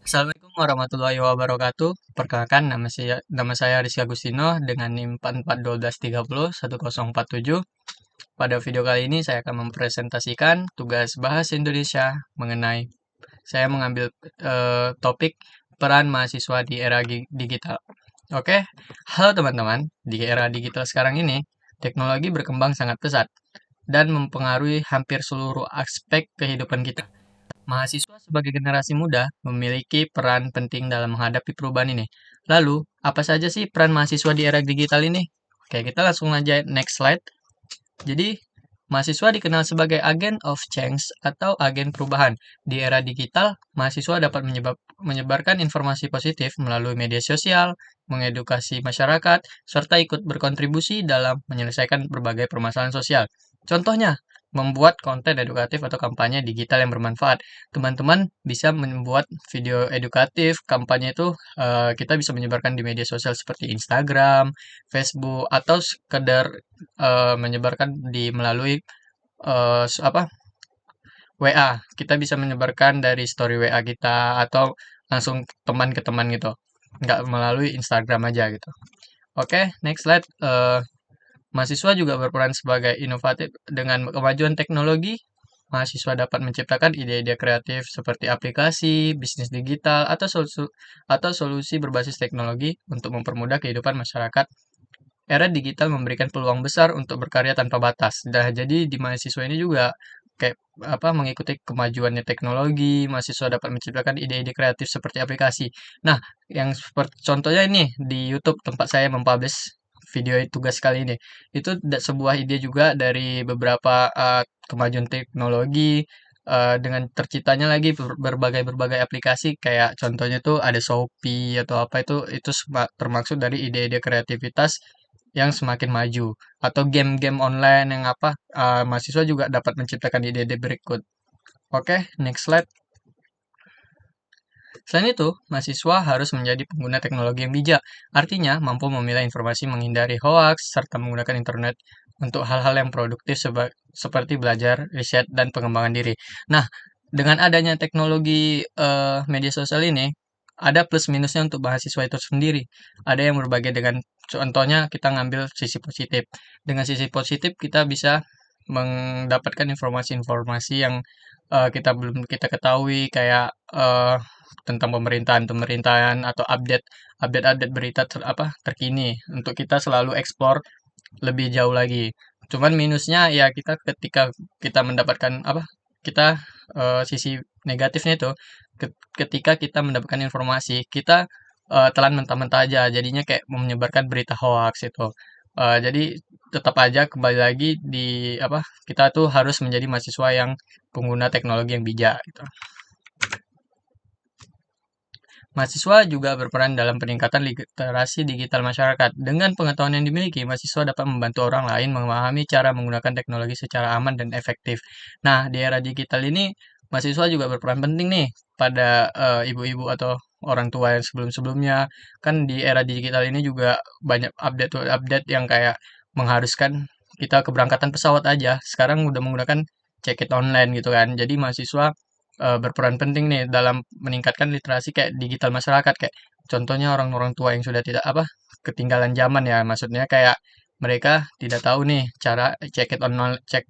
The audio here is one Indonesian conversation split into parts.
Assalamualaikum warahmatullahi wabarakatuh. Perkenalkan, nama saya Rizky Agustino dengan NIM 4412301047. Pada video kali ini saya akan mempresentasikan tugas bahasa Indonesia mengenai saya mengambil topik peran mahasiswa di era digital. Oke, halo teman-teman. Di era digital sekarang ini, teknologi berkembang sangat pesat dan mempengaruhi hampir seluruh aspek kehidupan kita. Mahasiswa sebagai generasi muda memiliki peran penting dalam menghadapi perubahan ini. Lalu, apa saja sih peran mahasiswa di era digital ini? Oke, kita langsung aja next slide. Jadi, mahasiswa dikenal sebagai agen of change atau agen perubahan. Di era digital, mahasiswa dapat menyebarkan informasi positif melalui media sosial, mengedukasi masyarakat, serta ikut berkontribusi dalam menyelesaikan berbagai permasalahan sosial. Contohnya, membuat konten edukatif atau kampanye digital yang bermanfaat. Teman-teman bisa membuat video edukatif, kampanye itu kita bisa menyebarkan di media sosial seperti Instagram, Facebook, atau sekedar menyebarkan melalui WA. Kita bisa menyebarkan dari story WA kita atau langsung teman ke teman gitu. Nggak melalui Instagram aja gitu. Oke, next slide. Mahasiswa juga berperan sebagai inovatif dengan kemajuan teknologi. Mahasiswa dapat menciptakan ide-ide kreatif seperti aplikasi, bisnis digital, atau solusi berbasis teknologi untuk mempermudah kehidupan masyarakat. Era digital memberikan peluang besar untuk berkarya tanpa batas. Nah, jadi di mahasiswa ini juga kayak mengikuti kemajuannya teknologi, mahasiswa dapat menciptakan ide-ide kreatif seperti aplikasi. Nah, yang seperti contohnya ini di YouTube tempat saya mempublish video tugas kali ini. Itu sebuah ide juga dari beberapa kemajuan teknologi dengan terciptanya lagi berbagai aplikasi kayak contohnya tuh ada Shopee atau apa itu termaksud dari ide-ide kreativitas yang semakin maju atau game-game online yang mahasiswa juga dapat menciptakan ide-ide berikut. Oke, next slide. Selain itu, mahasiswa harus menjadi pengguna teknologi yang bijak, artinya mampu memilah informasi, menghindari hoaks, serta menggunakan internet untuk hal-hal yang produktif seperti belajar, riset, dan pengembangan diri. Nah, dengan adanya teknologi media sosial ini, ada plus minusnya untuk mahasiswa itu sendiri. Ada yang berbagai dengan contohnya kita ngambil sisi positif. Dengan sisi positif kita bisa mendapatkan informasi-informasi yang kita belum kita ketahui kayak tentang pemerintahan atau update berita terkini untuk kita selalu explore lebih jauh lagi. Cuman minusnya ya kita ketika kita mendapatkan kita sisi negatifnya itu ketika kita mendapatkan informasi kita telan mentah-mentah aja jadinya kayak menyebarkan berita hoax itu. Jadi tetap aja kembali lagi di kita tuh harus menjadi mahasiswa yang pengguna teknologi yang bijak gitu. Mahasiswa juga berperan dalam peningkatan literasi digital masyarakat. Dengan pengetahuan yang dimiliki, mahasiswa dapat membantu orang lain memahami cara menggunakan teknologi secara aman dan efektif. Nah, di era digital ini, mahasiswa juga berperan penting nih pada ibu-ibu atau orang tua yang sebelum-sebelumnya. Kan di era digital ini juga banyak update yang kayak mengharuskan kita keberangkatan pesawat aja. Sekarang udah menggunakan check it online gitu kan. Jadi mahasiswa berperan penting nih dalam meningkatkan literasi kayak digital masyarakat kayak contohnya orang-orang tua yang sudah tidak ketinggalan zaman ya maksudnya kayak mereka tidak tahu nih cara check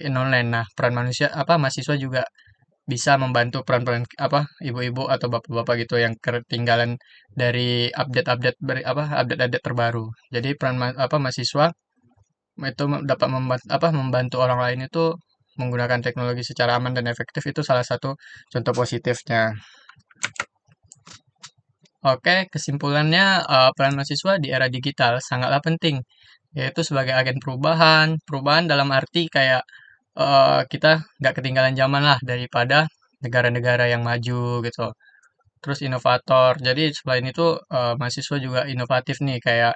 in online. Nah, peran mahasiswa juga bisa membantu peran-peran ibu-ibu atau bapak-bapak gitu yang ketinggalan dari update-update terbaru. Jadi peran mahasiswa itu dapat membantu orang lain itu menggunakan teknologi secara aman dan efektif itu salah satu contoh positifnya. Oke, kesimpulannya peran mahasiswa di era digital sangatlah penting, yaitu sebagai agen perubahan, perubahan dalam arti kayak kita nggak ketinggalan zaman lah daripada negara-negara yang maju gitu. Terus inovator. Jadi selain itu mahasiswa juga inovatif nih kayak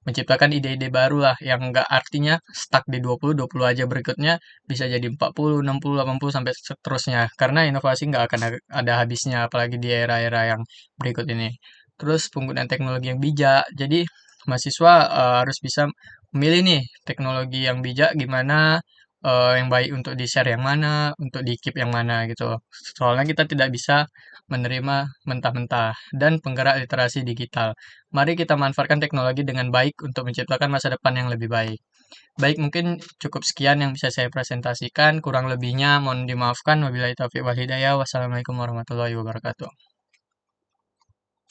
menciptakan ide-ide baru lah yang nggak artinya stuck di 20 aja berikutnya bisa jadi 40, 60, 80 sampai seterusnya karena inovasi nggak akan ada habisnya apalagi di era-era yang berikut ini. Terus penggunaan teknologi yang bijak. Jadi mahasiswa harus bisa memilih nih teknologi yang bijak gimana yang baik untuk di-share yang mana, untuk di-keep yang mana gitu. Soalnya kita tidak bisa menerima mentah-mentah, dan penggerak literasi digital. Mari kita manfaatkan teknologi dengan baik untuk menciptakan masa depan yang lebih baik. Baik, mungkin cukup sekian yang bisa saya presentasikan. Kurang lebihnya mohon dimaafkan. Wabillahi taufiq wal hidayah. Wassalamualaikum warahmatullahi wabarakatuh.